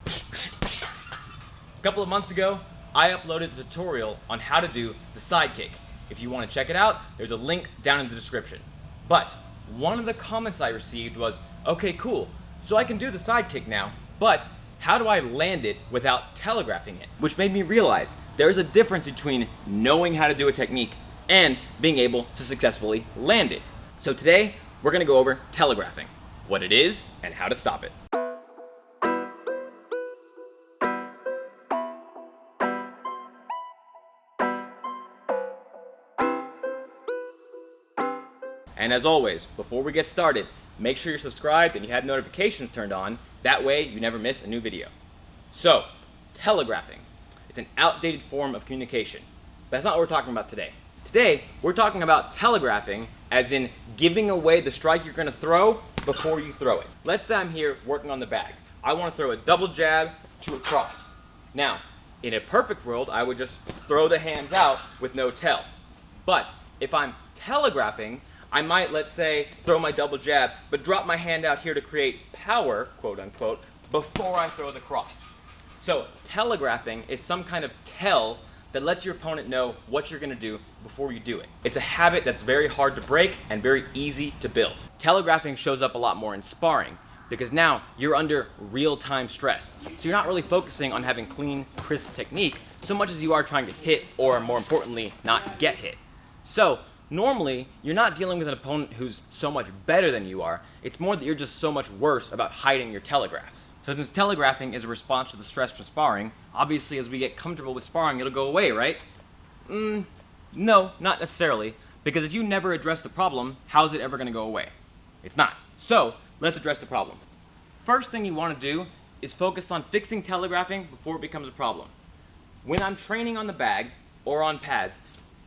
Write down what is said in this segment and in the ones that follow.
A couple of months ago, I uploaded a tutorial on how to do the side kick. If you want to check it out, there's a link down in the description. But one of the comments I received was, okay, cool, so I can do the side kick now, but how do I land it without telegraphing it? Which made me realize there's a difference between knowing how to do a technique and being able to successfully land it. So today, we're gonna go over telegraphing, what it is and how to stop it. And as always, before we get started, make sure you're subscribed and you have notifications turned on. That way you never miss a new video. So, telegraphing. It's an outdated form of communication. But that's not what we're talking about today. Today, we're talking about telegraphing as in giving away the strike you're gonna throw before you throw it. Let's say I'm here working on the bag. I wanna throw a double jab to a cross. Now, in a perfect world, I would just throw the hands out with no tell. But if I'm telegraphing, I might, let's say, throw my double jab, but drop my hand out here to create power, quote unquote, before I throw the cross. So telegraphing is some kind of tell that lets your opponent know what you're gonna do before you do it. It's a habit that's very hard to break and very easy to build. Telegraphing shows up a lot more in sparring because now you're under real-time stress. So you're not really focusing on having clean, crisp technique so much as you are trying to hit or, more importantly, not get hit. So normally, you're not dealing with an opponent who's so much better than you are. It's more that you're just so much worse about hiding your telegraphs. So since telegraphing is a response to the stress from sparring, obviously as we get comfortable with sparring, it'll go away, right? No, not necessarily. Because if you never address the problem, how's it ever gonna go away? It's not. So, let's address the problem. First thing you wanna do is focus on fixing telegraphing before it becomes a problem. When I'm training on the bag or on pads,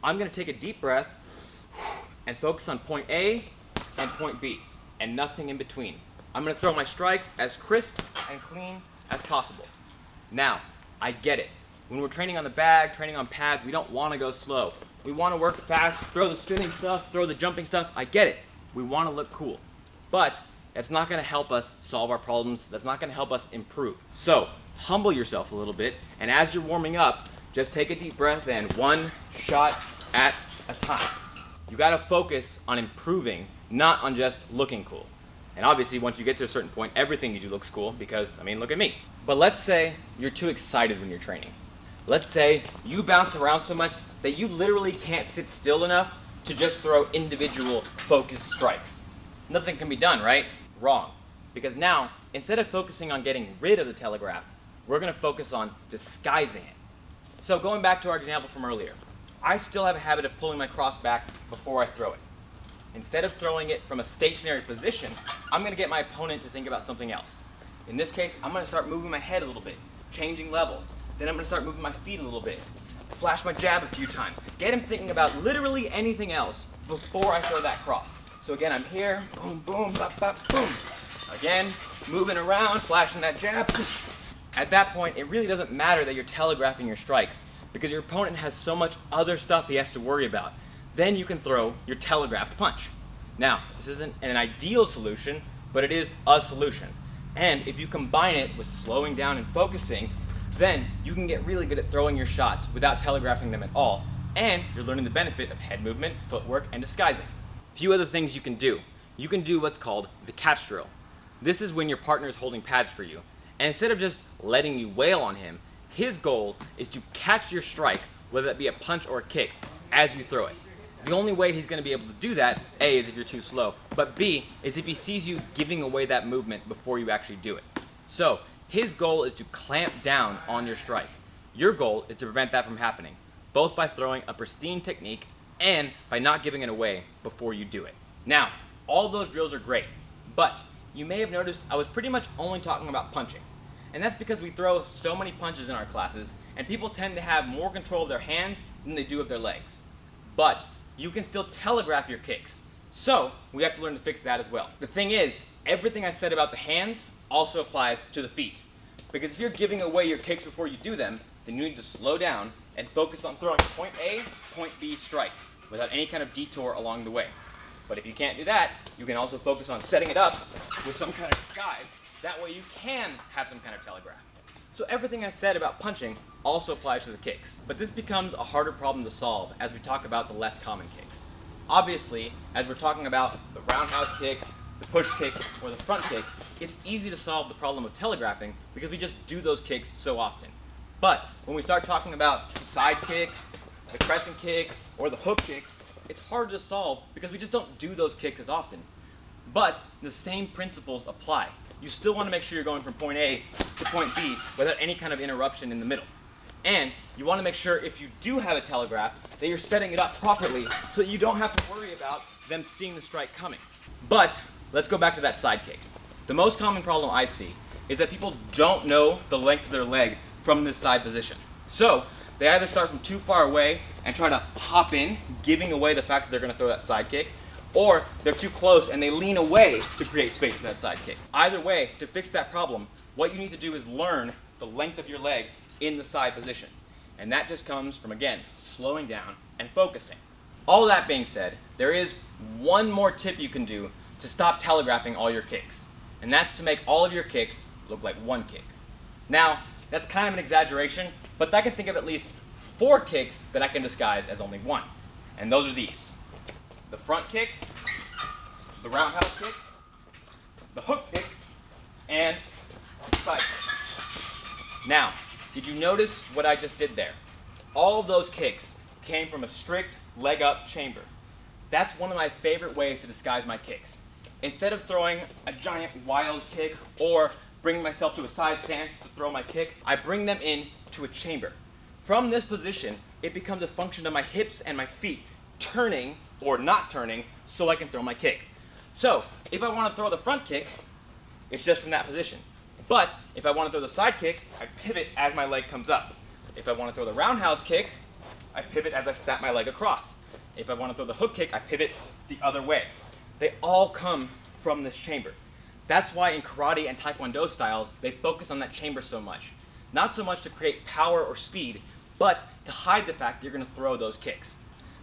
I'm gonna take a deep breath and focus on point A and point B, and nothing in between. I'm gonna throw my strikes as crisp and clean as possible. Now, I get it. When we're training on the bag, training on pads, we don't wanna go slow. We wanna work fast, throw the spinning stuff, throw the jumping stuff. I get it. We wanna look cool. But that's not gonna help us solve our problems. That's not gonna help us improve. So, humble yourself a little bit, and as you're warming up, just take a deep breath and one shot at a time. You gotta focus on improving, not on just looking cool. And obviously, once you get to a certain point, everything you do looks cool because, I mean, look at me. But let's say you're too excited when you're training. Let's say you bounce around so much that you literally can't sit still enough to just throw individual focused strikes. Nothing can be done, right? Wrong. Because now, instead of focusing on getting rid of the telegraph, we're gonna focus on disguising it. So going back to our example from earlier, I still have a habit of pulling my cross back before I throw it. Instead of throwing it from a stationary position, I'm gonna get my opponent to think about something else. In this case, I'm gonna start moving my head a little bit, changing levels. Then I'm gonna start moving my feet a little bit, flash my jab a few times. Get him thinking about literally anything else before I throw that cross. So again, I'm here, boom, boom, bop, bop, boom. Again, moving around, flashing that jab. At that point, it really doesn't matter that you're telegraphing your strikes because your opponent has so much other stuff he has to worry about. Then you can throw your telegraphed punch. Now, this isn't an ideal solution, but it is a solution. And if you combine it with slowing down and focusing, then you can get really good at throwing your shots without telegraphing them at all. And you're learning the benefit of head movement, footwork, and disguising. A few other things you can do. You can do what's called the catch drill. This is when your partner is holding pads for you. And instead of just letting you wail on him, his goal is to catch your strike, whether that be a punch or a kick, as you throw it. The only way he's going to be able to do that, A, is if you're too slow, but B, is if he sees you giving away that movement before you actually do it. So, his goal is to clamp down on your strike. Your goal is to prevent that from happening, both by throwing a pristine technique and by not giving it away before you do it. Now, all those drills are great, but you may have noticed I was pretty much only talking about punching. And that's because we throw so many punches in our classes, and people tend to have more control of their hands than they do of their legs. But you can still telegraph your kicks. So we have to learn to fix that as well. The thing is, everything I said about the hands also applies to the feet. Because if you're giving away your kicks before you do them, then you need to slow down and focus on throwing point A, point B strike without any kind of detour along the way. But if you can't do that, you can also focus on setting it up with some kind of disguise. That way you can have some kind of telegraph. So everything I said about punching also applies to the kicks. But this becomes a harder problem to solve as we talk about the less common kicks. Obviously, as we're talking about the roundhouse kick, the push kick, or the front kick, it's easy to solve the problem of telegraphing because we just do those kicks so often. But when we start talking about the side kick, the crescent kick, or the hook kick, it's harder to solve because we just don't do those kicks as often. But the same principles apply. You still want to make sure you're going from point A to point B without any kind of interruption in the middle. And you want to make sure if you do have a telegraph that you're setting it up properly so that you don't have to worry about them seeing the strike coming. But let's go back to that side kick. The most common problem I see is that people don't know the length of their leg from this side position. So they either start from too far away and try to hop in, giving away the fact that they're going to throw that side kick, or they're too close and they lean away to create space for that side kick. Either way, to fix that problem, what you need to do is learn the length of your leg in the side position. And that just comes from, again, slowing down and focusing. All that being said, there is one more tip you can do to stop telegraphing all your kicks. And that's to make all of your kicks look like one kick. Now, that's kind of an exaggeration, but I can think of at least 4 kicks that I can disguise as only one. And those are these: the front kick, the roundhouse kick, the hook kick, and the side kick. Now, did you notice what I just did there? All of those kicks came from a strict leg up chamber. That's one of my favorite ways to disguise my kicks. Instead of throwing a giant wild kick or bringing myself to a side stance to throw my kick, I bring them in to a chamber. From this position, it becomes a function of my hips and my feet turning or not turning so I can throw my kick. So if I want to throw the front kick, it's just from that position. But if I want to throw the side kick, I pivot as my leg comes up. If I want to throw the roundhouse kick, I pivot as I snap my leg across. If I want to throw the hook kick, I pivot the other way. They all come from this chamber. That's why in karate and taekwondo styles, they focus on that chamber so much. Not so much to create power or speed, but to hide the fact that you're going to throw those kicks.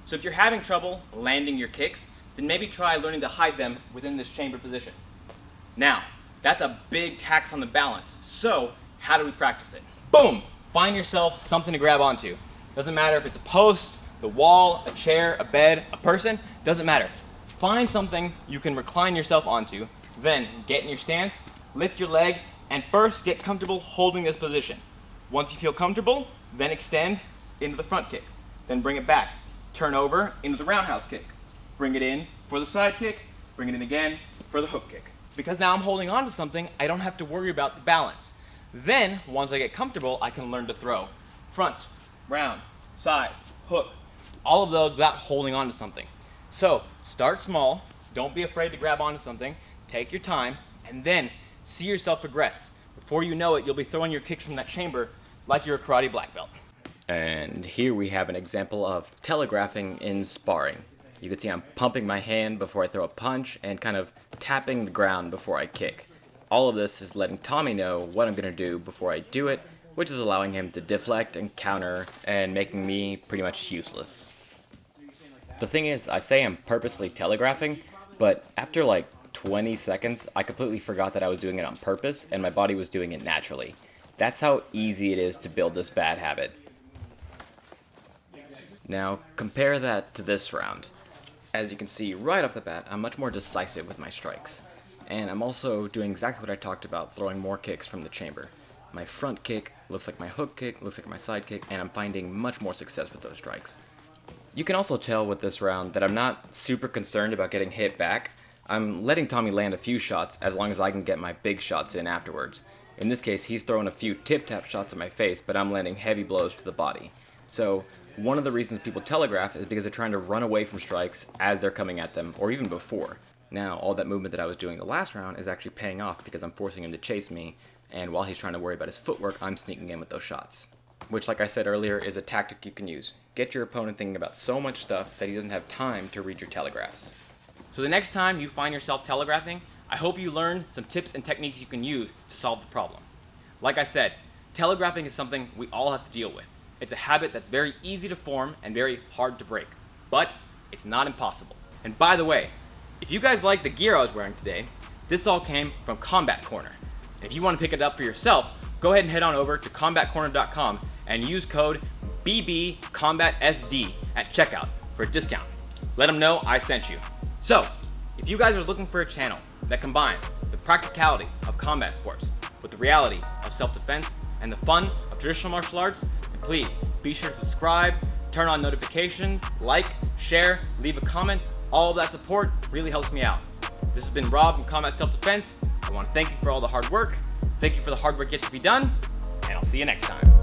So if you're having trouble landing your kicks, then maybe try learning to hide them within this chamber position. Now, that's a big tax on the balance. So how do we practice it? Boom! Find yourself something to grab onto. Doesn't matter if it's a post, the wall, a chair, a bed, a person, doesn't matter. Find something you can recline yourself onto, then get in your stance, lift your leg, and first get comfortable holding this position. Once you feel comfortable, then extend into the front kick. Then bring it back. Turn over into the roundhouse kick. Bring it in for the side kick, bring it in again for the hook kick. Because now I'm holding on to something, I don't have to worry about the balance. Then, once I get comfortable, I can learn to throw. Front, round, side, hook. All of those without holding on to something. So, start small, don't be afraid to grab onto something, take your time, and then see yourself progress. Before you know it, you'll be throwing your kicks from that chamber like you're a karate black belt. And here we have an example of telegraphing in sparring. You can see I'm pumping my hand before I throw a punch and kind of tapping the ground before I kick. All of this is letting Tommy know what I'm going to do before I do it, which is allowing him to deflect and counter and making me pretty much useless. The thing is, I say I'm purposely telegraphing, but after like 20 seconds, I completely forgot that I was doing it on purpose and my body was doing it naturally. That's how easy it is to build this bad habit. Now, compare that to this round. As you can see right off the bat, I'm much more decisive with my strikes. And I'm also doing exactly what I talked about, throwing more kicks from the chamber. My front kick looks like my hook kick, looks like my side kick, and I'm finding much more success with those strikes. You can also tell with this round that I'm not super concerned about getting hit back. I'm letting Tommy land a few shots as long as I can get my big shots in afterwards. In this case, he's throwing a few tip-tap shots at my face, but I'm landing heavy blows to the body. So, one of the reasons people telegraph is because they're trying to run away from strikes as they're coming at them, or even before. Now, all that movement that I was doing the last round is actually paying off because I'm forcing him to chase me, and while he's trying to worry about his footwork, I'm sneaking in with those shots. Which, like I said earlier, is a tactic you can use. Get your opponent thinking about so much stuff that he doesn't have time to read your telegraphs. So the next time you find yourself telegraphing, I hope you learn some tips and techniques you can use to solve the problem. Like I said, telegraphing is something we all have to deal with. It's a habit that's very easy to form and very hard to break, but it's not impossible. And by the way, if you guys like the gear I was wearing today, this all came from Combat Corner. And if you want to pick it up for yourself, go ahead and head on over to combatcorner.com and use code BBCombatSD at checkout for a discount. Let them know I sent you. So, if you guys are looking for a channel that combines the practicalities of combat sports with the reality of self-defense and the fun of traditional martial arts, then please be sure to subscribe, turn on notifications, like, share, leave a comment. All of that support really helps me out. This has been Rob from Combat Self-Defense. I want to thank you for all the hard work. Thank you for the hard work yet to be done, and I'll see you next time.